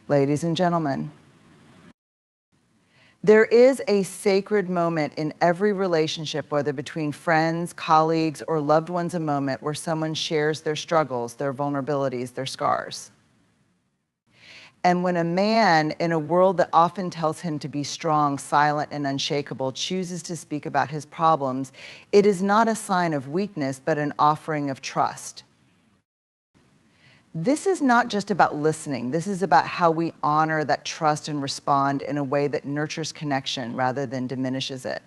Ladies and gentlemen, there is a sacred moment in every relationship, whether between friends, colleagues, or loved ones, a moment where someone shares their struggles, their vulnerabilities, their scars. And when a man, in a world that often tells him to be strong, silent, and unshakable, chooses to speak about his problems, it is not a sign of weakness, but an offering of trust. This is not just about listening. This is about how we honor that trust and respond in a way that nurtures connection rather than diminishes it.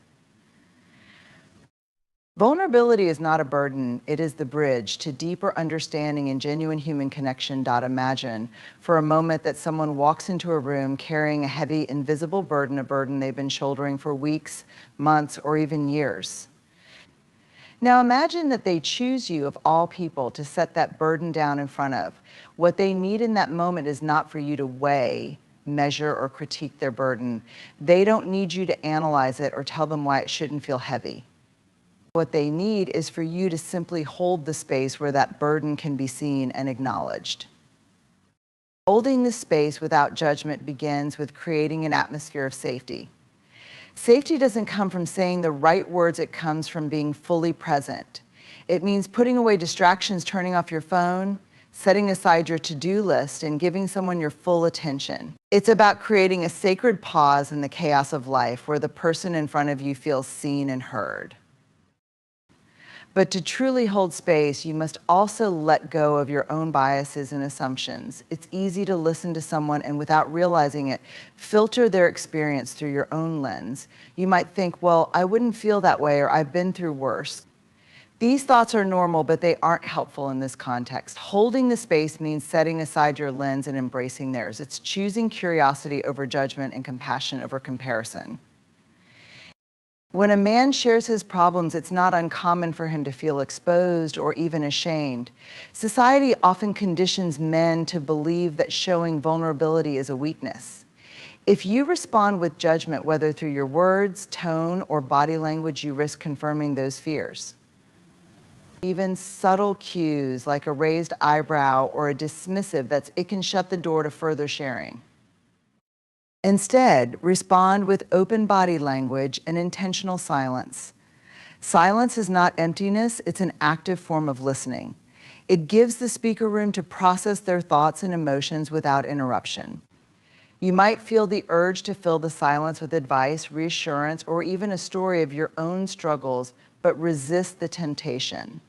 Vulnerability is not a burden. It is the bridge to deeper understanding and genuine human connection. Imagine for a moment that someone walks into a room carrying a heavy, invisible burden, a burden they've been shouldering for weeks, months, or even years. Now imagine that they choose you, of all people, to set that burden down in front of. What they need in that moment is not for you to weigh, measure, or critique their burden. They don't need you to analyze it or tell them why it shouldn't feel heavy. What they need is for you to simply hold the space where that burden can be seen and acknowledged. Holding the space without judgment begins with creating an atmosphere of safety. Safety doesn't come from saying the right words, it comes from being fully present. It means putting away distractions, turning off your phone, setting aside your to-do list, and giving someone your full attention. It's about creating a sacred pause in the chaos of life where the person in front of you feels seen and heard. But to truly hold space, you must also let go of your own biases and assumptions. It's easy to listen to someone and, without realizing it, filter their experience through your own lens. You might think, well, I wouldn't feel that way, or I've been through worse. These thoughts are normal, but they aren't helpful in this context. Holding the space means setting aside your lens and embracing theirs. It's choosing curiosity over judgment and compassion over comparison. When a man shares his problems, it's not uncommon for him to feel exposed or even ashamed. Society often conditions men to believe that showing vulnerability is a weakness. If you respond with judgment, whether through your words, tone, or body language, you risk confirming those fears. Even subtle cues like a raised eyebrow or a dismissive, it can shut the door to further sharing. Instead, respond with open body language and intentional silence. Silence is not emptiness, it's an active form of listening. It gives the speaker room to process their thoughts and emotions without interruption. You might feel the urge to fill the silence with advice, reassurance, or even a story of your own struggles, but resist the temptation.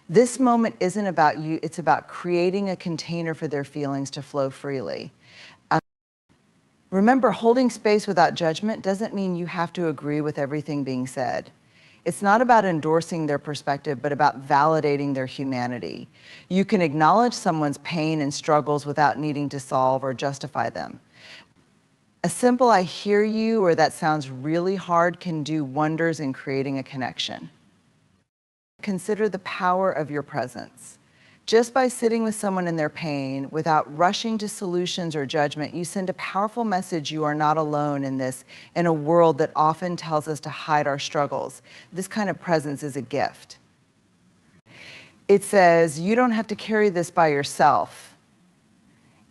This moment isn't about you, it's about creating a container for their feelings to flow freely. Remember, holding space without judgment doesn't mean you have to agree with everything being said. It's not about endorsing their perspective, but about validating their humanity. You can acknowledge someone's pain and struggles without needing to solve or justify them. A simple "I hear you" or "that sounds really hard" can do wonders in creating a connection. Consider the power of your presence. Just by sitting with someone in their pain, without rushing to solutions or judgment, you send a powerful message: you are not alone in this, in a world that often tells us to hide our struggles. This kind of presence is a gift. It says, you don't have to carry this by yourself,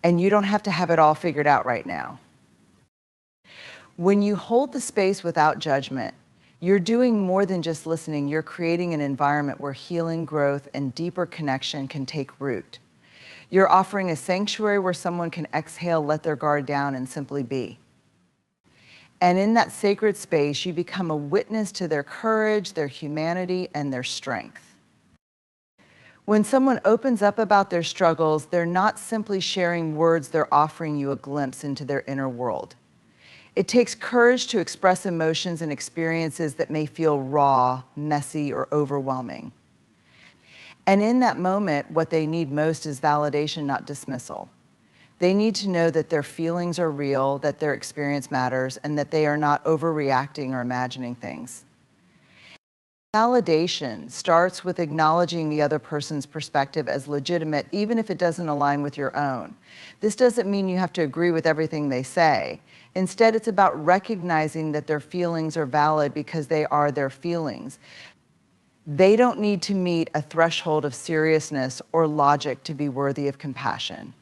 and you don't have to have it all figured out right now. When you hold the space without judgment, you're doing more than just listening. You're creating an environment where healing, growth, and deeper connection can take root. You're offering a sanctuary where someone can exhale, let their guard down, and simply be. And in that sacred space, you become a witness to their courage, their humanity, and their strength. When someone opens up about their struggles, they're not simply sharing words, they're offering you a glimpse into their inner world. It takes courage to express emotions and experiences that may feel raw, messy, or overwhelming. And in that moment, what they need most is validation, not dismissal. They need to know that their feelings are real, that their experience matters, and that they are not overreacting or imagining things. Validation starts with acknowledging the other person's perspective as legitimate, even if it doesn't align with your own. This doesn't mean you have to agree with everything they say. Instead, it's about recognizing that their feelings are valid because they are their feelings. They don't need to meet a threshold of seriousness or logic to be worthy of compassion.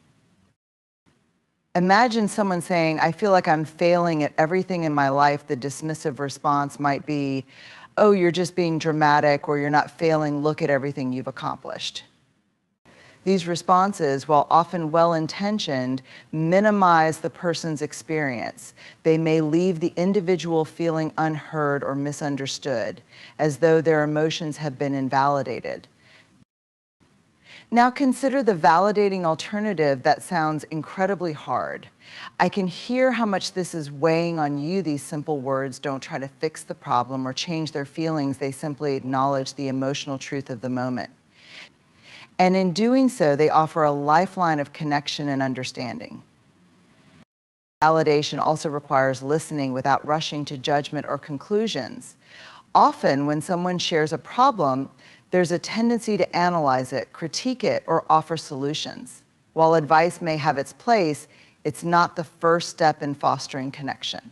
Imagine someone saying, I feel like I'm failing at everything in my life. The dismissive response might be, oh, you're just being dramatic, or you're not failing. Look at everything you've accomplished. These responses, while often well-intentioned, minimize the person's experience. They may leave the individual feeling unheard or misunderstood, as though their emotions have been invalidated. Now consider the validating alternative that sounds incredibly hard. I can hear how much this is weighing on you. These simple words don't try to fix the problem or change their feelings. They simply acknowledge the emotional truth of the moment. And in doing so, they offer a lifeline of connection and understanding. Validation also requires listening without rushing to judgment or conclusions. Often, when someone shares a problem, there's a tendency to analyze it, critique it, or offer solutions. While advice may have its place, it's not the first step in fostering connection.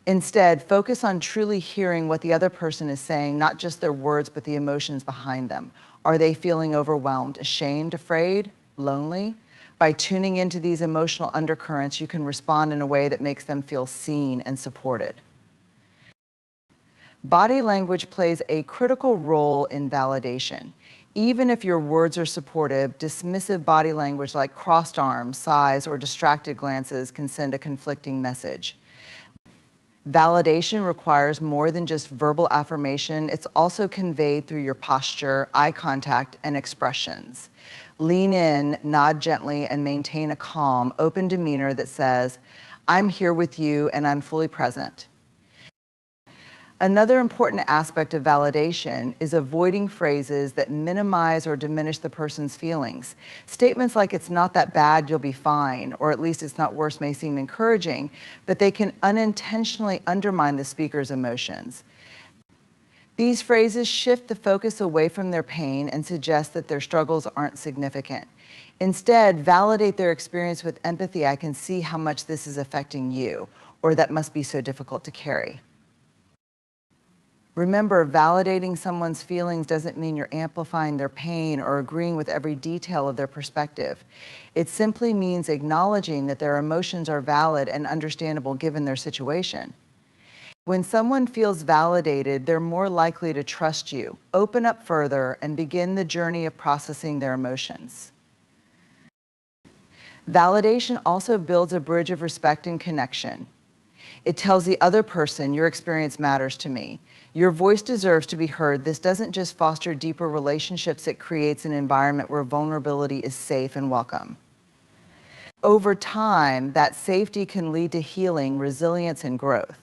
Instead, focus on truly hearing what the other person is saying, not just their words, but the emotions behind them. Are they feeling overwhelmed, ashamed, afraid, lonely? By tuning into these emotional undercurrents, you can respond in a way that makes them feel seen and supported. Body language plays a critical role in validation. Even if your words are supportive, dismissive body language like crossed arms, sighs, or distracted glances can send a conflicting message. Validation requires more than just verbal affirmation. It's also conveyed through your posture, eye contact, and expressions. Lean in, nod gently, and maintain a calm, open demeanor that says, I'm here with you and I'm fully present. Another important aspect of validation is avoiding phrases that minimize or diminish the person's feelings. Statements like, it's not that bad, you'll be fine, or at least it's not worse may seem encouraging, but they can unintentionally undermine the speaker's emotions. These phrases shift the focus away from their pain and suggest that their struggles aren't significant. Instead, validate their experience with empathy. I can see how much this is affecting you, or that must be so difficult to carry. Remember, validating someone's feelings doesn't mean you're amplifying their pain or agreeing with every detail of their perspective. It simply means acknowledging that their emotions are valid and understandable given their situation. When someone feels validated, they're more likely to trust you, open up further, and begin the journey of processing their emotions. Validation also builds a bridge of respect and connection. It tells the other person, your experience matters to me. Your voice deserves to be heard. This doesn't just foster deeper relationships, it creates an environment where vulnerability is safe and welcome. Over time, that safety can lead to healing, resilience, and growth.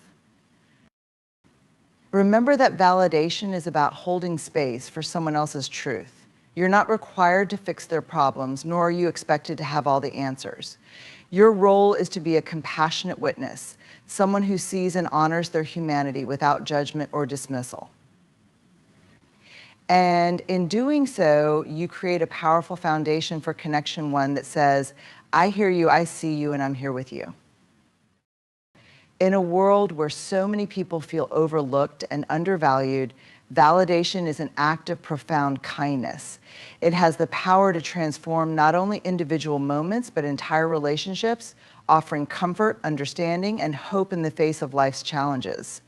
Remember that validation is about holding space for someone else's truth. You're not required to fix their problems, nor are you expected to have all the answers. Your role is to be a compassionate witness, someone who sees and honors their humanity without judgment or dismissal. And in doing so, you create a powerful foundation for connection, one that says, I hear you, I see you, and I'm here with you. In a world where so many people feel overlooked and undervalued, validation is an act of profound kindness. It has the power to transform not only individual moments, but entire relationships, offering comfort, understanding, and hope in the face of life's challenges.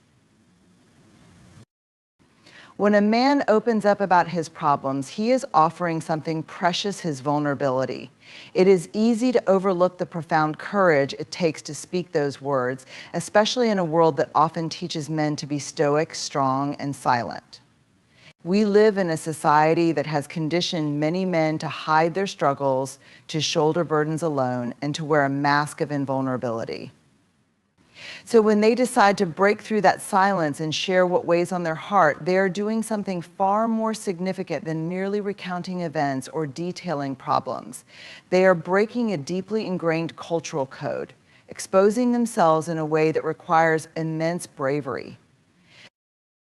When a man opens up about his problems, he is offering something precious, his vulnerability. It is easy to overlook the profound courage it takes to speak those words, especially in a world that often teaches men to be stoic, strong, and silent. We live in a society that has conditioned many men to hide their struggles, to shoulder burdens alone, and to wear a mask of invulnerability. So when they decide to break through that silence and share what weighs on their heart, they are doing something far more significant than merely recounting events or detailing problems. They are breaking a deeply ingrained cultural code, exposing themselves in a way that requires immense bravery.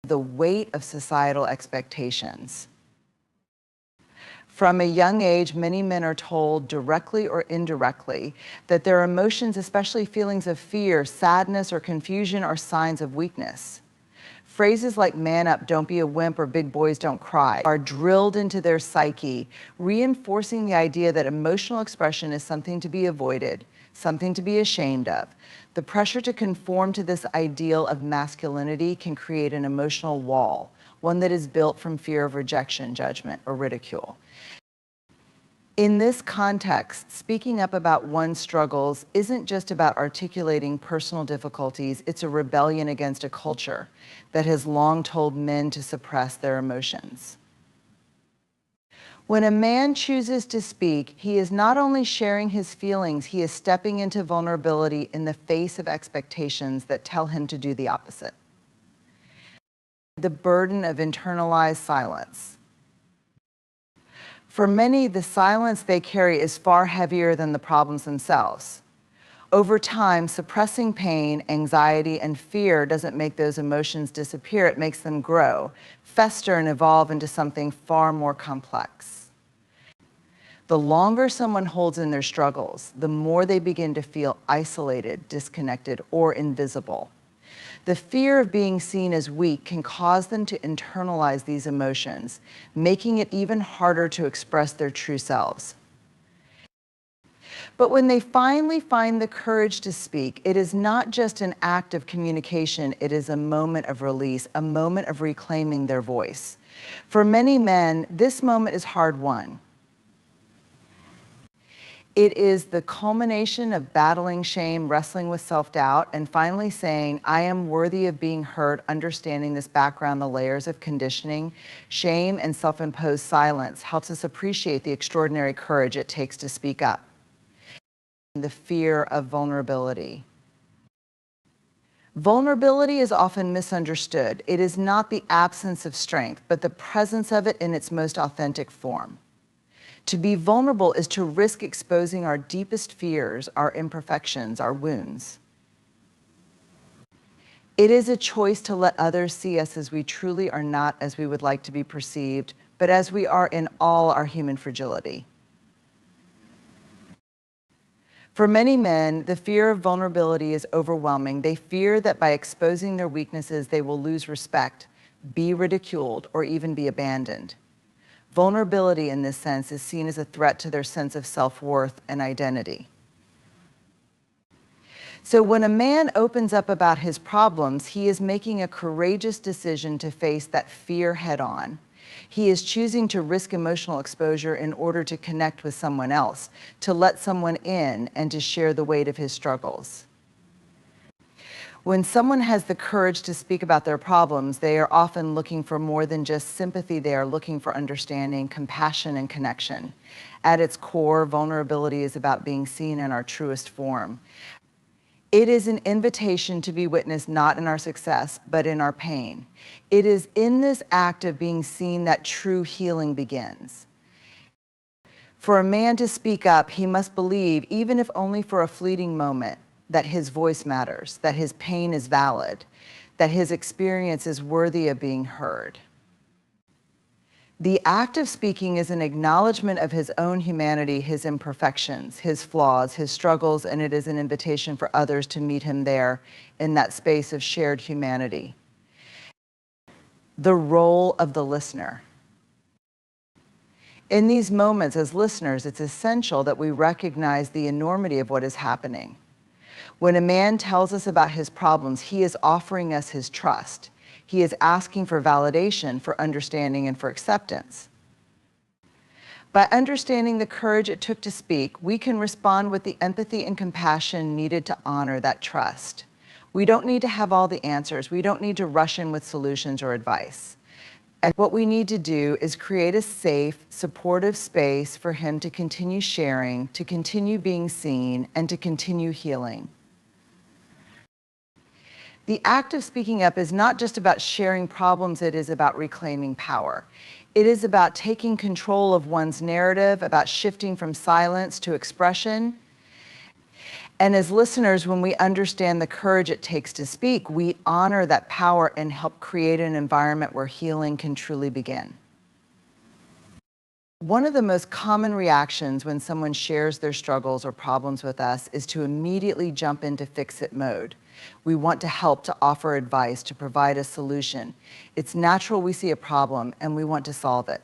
The weight of societal expectations. From a young age, many men are told, directly or indirectly, that their emotions, especially feelings of fear, sadness, or confusion, are signs of weakness. Phrases like man up, don't be a wimp, or big boys don't cry are drilled into their psyche, reinforcing the idea that emotional expression is something to be avoided, something to be ashamed of. The pressure to conform to this ideal of masculinity can create an emotional wall, one that is built from fear of rejection, judgment, or ridicule. In this context, speaking up about one's struggles isn't just about articulating personal difficulties, it's a rebellion against a culture that has long told men to suppress their emotions. When a man chooses to speak, he is not only sharing his feelings, he is stepping into vulnerability in the face of expectations that tell him to do the opposite. The burden of internalized silence. For many, the silence they carry is far heavier than the problems themselves. Over time, suppressing pain, anxiety, and fear doesn't make those emotions disappear, it makes them grow, fester, and evolve into something far more complex. The longer someone holds in their struggles, the more they begin to feel isolated, disconnected, or invisible. The fear of being seen as weak can cause them to internalize these emotions, making it even harder to express their true selves. But when they finally find the courage to speak, it is not just an act of communication, it is a moment of release, a moment of reclaiming their voice. For many men, this moment is hard-won. It is the culmination of battling shame, wrestling with self-doubt, and finally saying, I am worthy of being heard, understanding this background, the layers of conditioning. Shame and self-imposed silence helps us appreciate the extraordinary courage it takes to speak up. The fear of vulnerability. Vulnerability is often misunderstood. It is not the absence of strength, but the presence of it in its most authentic form. To be vulnerable is to risk exposing our deepest fears, our imperfections, our wounds. It is a choice to let others see us as we truly are, not as we would like to be perceived, but as we are in all our human fragility. For many men, the fear of vulnerability is overwhelming. They fear that by exposing their weaknesses, they will lose respect, be ridiculed, or even be abandoned. Vulnerability in this sense is seen as a threat to their sense of self-worth and identity. So when a man opens up about his problems, he is making a courageous decision to face that fear head-on. He is choosing to risk emotional exposure in order to connect with someone else, to let someone in, and to share the weight of his struggles. When someone has the courage to speak about their problems, they are often looking for more than just sympathy. They are looking for understanding, compassion, and connection. At its core, vulnerability is about being seen in our truest form. It is an invitation to be witnessed not in our success, but in our pain. It is in this act of being seen that true healing begins. For a man to speak up, he must believe, even if only for a fleeting moment, that his voice matters, that his pain is valid, that his experience is worthy of being heard. The act of speaking is an acknowledgement of his own humanity, his imperfections, his flaws, his struggles, and it is an invitation for others to meet him there in that space of shared humanity. The role of the listener. In these moments, as listeners, it's essential that we recognize the enormity of what is happening. When a man tells us about his problems, he is offering us his trust. He is asking for validation, for understanding, and for acceptance. By understanding the courage it took to speak, we can respond with the empathy and compassion needed to honor that trust. We don't need to have all the answers. We don't need to rush in with solutions or advice. And what we need to do is create a safe, supportive space for him to continue sharing, to continue being seen, and to continue healing. The act of speaking up is not just about sharing problems, it is about reclaiming power. It is about taking control of one's narrative, about shifting from silence to expression. And as listeners, when we understand the courage it takes to speak, we honor that power and help create an environment where healing can truly begin. One of the most common reactions when someone shares their struggles or problems with us is to immediately jump into fix-it mode. We want to help, to offer advice, to provide a solution. It's natural we see a problem and we want to solve it.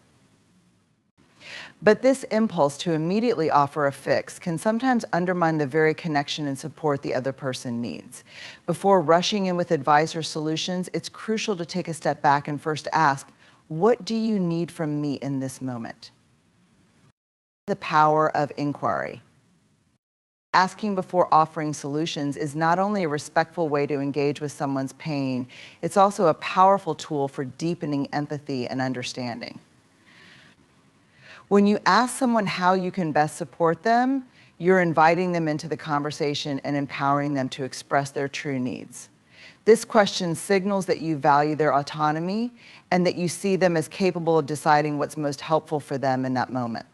But this impulse to immediately offer a fix can sometimes undermine the very connection and support the other person needs. Before rushing in with advice or solutions, it's crucial to take a step back and first ask, what do you need from me in this moment? The power of inquiry. Asking before offering solutions is not only a respectful way to engage with someone's pain, it's also a powerful tool for deepening empathy and understanding. When you ask someone how you can best support them, you're inviting them into the conversation and empowering them to express their true needs. This question signals that you value their autonomy and that you see them as capable of deciding what's most helpful for them in that moment.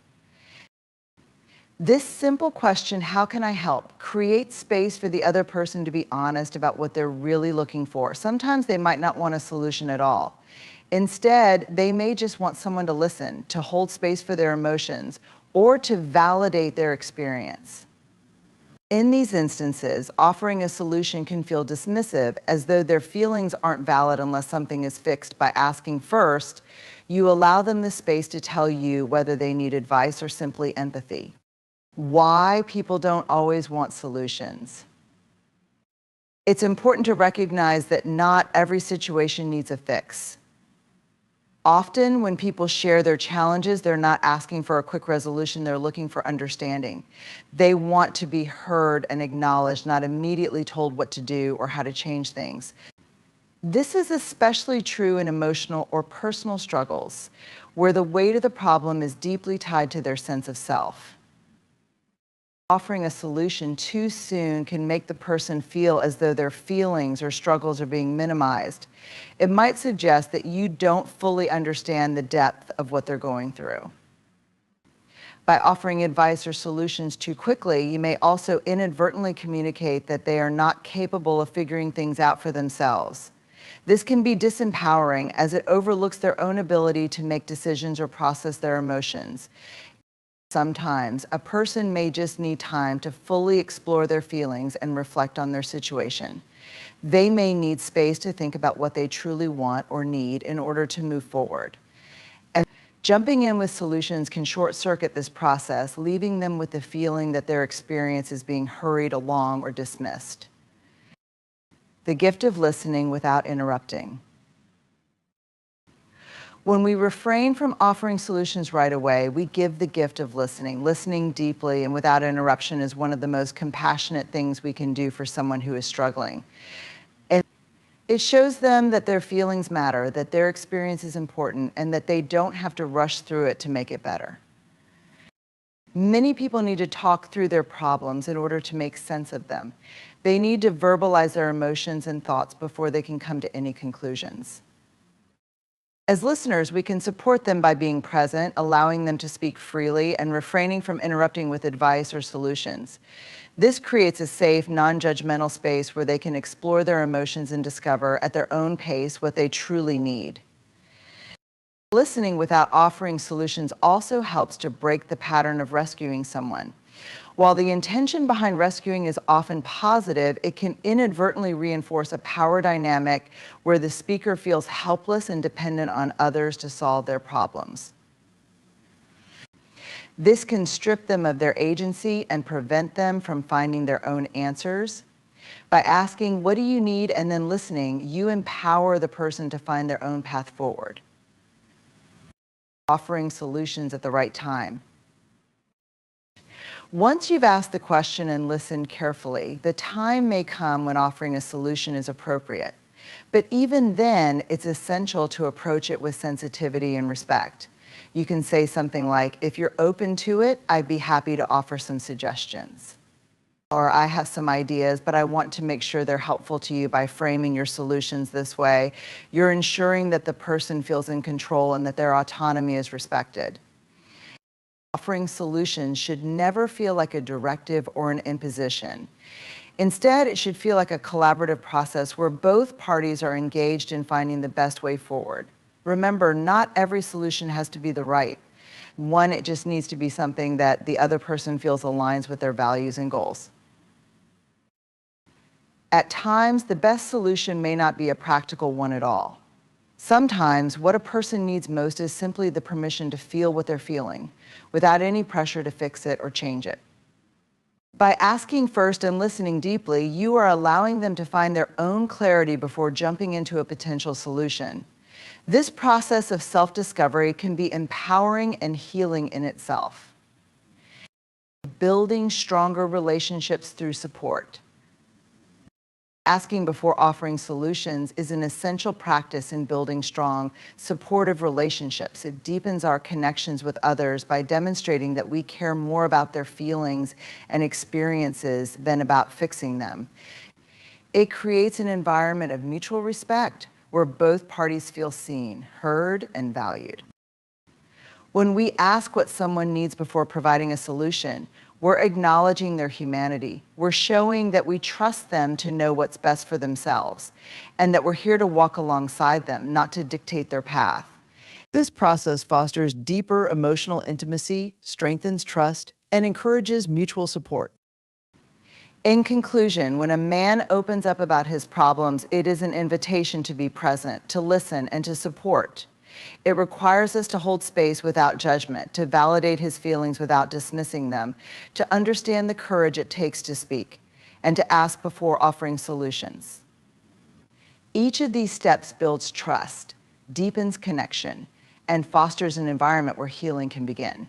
This simple question, how can I help, creates space for the other person to be honest about what they're really looking for. Sometimes they might not want a solution at all. Instead, they may just want someone to listen, to hold space for their emotions, or to validate their experience. In these instances, offering a solution can feel dismissive, as though their feelings aren't valid unless something is fixed. By asking first, you allow them the space to tell you whether they need advice or simply empathy. Why people don't always want solutions. It's important to recognize that not every situation needs a fix. Often, when people share their challenges, they're not asking for a quick resolution, they're looking for understanding. They want to be heard and acknowledged, not immediately told what to do or how to change things. This is especially true in emotional or personal struggles, where the weight of the problem is deeply tied to their sense of self. Offering a solution too soon can make the person feel as though their feelings or struggles are being minimized. It might suggest that you don't fully understand the depth of what they're going through. By offering advice or solutions too quickly, you may also inadvertently communicate that they are not capable of figuring things out for themselves. This can be disempowering, as it overlooks their own ability to make decisions or process their emotions. Sometimes, a person may just need time to fully explore their feelings and reflect on their situation. They may need space to think about what they truly want or need in order to move forward. And jumping in with solutions can short-circuit this process, leaving them with the feeling that their experience is being hurried along or dismissed. The gift of listening without interrupting. When we refrain from offering solutions right away, we give the gift of listening. Listening deeply and without interruption is one of the most compassionate things we can do for someone who is struggling. And it shows them that their feelings matter, that their experience is important, and that they don't have to rush through it to make it better. Many people need to talk through their problems in order to make sense of them. They need to verbalize their emotions and thoughts before they can come to any conclusions. As listeners, we can support them by being present, allowing them to speak freely, and refraining from interrupting with advice or solutions. This creates a safe, non-judgmental space where they can explore their emotions and discover at their own pace what they truly need. Listening without offering solutions also helps to break the pattern of rescuing someone. While the intention behind rescuing is often positive, it can inadvertently reinforce a power dynamic where the speaker feels helpless and dependent on others to solve their problems. This can strip them of their agency and prevent them from finding their own answers. By asking, "What do you need?" and then listening, you empower the person to find their own path forward. Offering solutions at the right time. Once you've asked the question and listened carefully, the time may come when offering a solution is appropriate. But even then, it's essential to approach it with sensitivity and respect. You can say something like, "If you're open to it, I'd be happy to offer some suggestions." Or, "I have some ideas, but I want to make sure they're helpful to you." By framing your solutions this way, you're ensuring that the person feels in control and that their autonomy is respected. Offering solutions should never feel like a directive or an imposition. Instead, it should feel like a collaborative process where both parties are engaged in finding the best way forward. Remember, not every solution has to be the right one. It just needs to be something that the other person feels aligns with their values and goals. At times, the best solution may not be a practical one at all. Sometimes, what a person needs most is simply the permission to feel what they're feeling, without any pressure to fix it or change it. By asking first and listening deeply, you are allowing them to find their own clarity before jumping into a potential solution. This process of self-discovery can be empowering and healing in itself. Building stronger relationships through support. Asking before offering solutions is an essential practice in building strong, supportive relationships. It deepens our connections with others by demonstrating that we care more about their feelings and experiences than about fixing them. It creates an environment of mutual respect where both parties feel seen, heard, and valued. When we ask what someone needs before providing a solution, we're acknowledging their humanity. We're showing that we trust them to know what's best for themselves, and that we're here to walk alongside them, not to dictate their path. This process fosters deeper emotional intimacy, strengthens trust, and encourages mutual support. In conclusion, when a man opens up about his problems, it is an invitation to be present, to listen, and to support. It requires us to hold space without judgment, to validate his feelings without dismissing them, to understand the courage it takes to speak, and to ask before offering solutions. Each of these steps builds trust, deepens connection, and fosters an environment where healing can begin.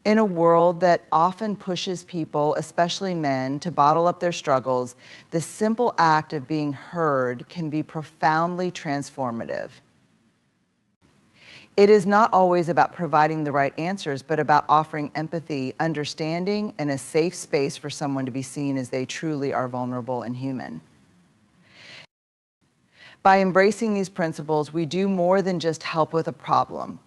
In a world that often pushes people, especially men, to bottle up their struggles, the simple act of being heard can be profoundly transformative. It is not always about providing the right answers, but about offering empathy, understanding, and a safe space for someone to be seen as they truly are vulnerable and human. By embracing these principles, we do more than just help with a problem.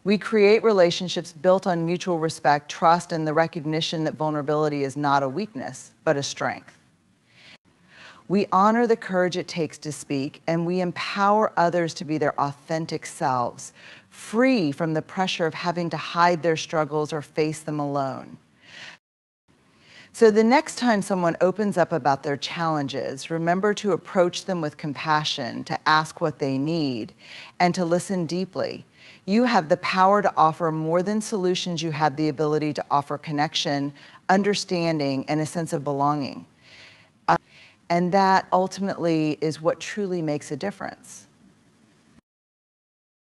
We create relationships built on mutual respect, trust, and the recognition that vulnerability is not a weakness, but a strength. We honor the courage it takes to speak, and we empower others to be their authentic selves, free from the pressure of having to hide their struggles or face them alone. So the next time someone opens up about their challenges, remember to approach them with compassion, to ask what they need, and to listen deeply. You have the power to offer more than solutions. You have the ability to offer connection, understanding, and a sense of belonging. And that ultimately is what truly makes a difference.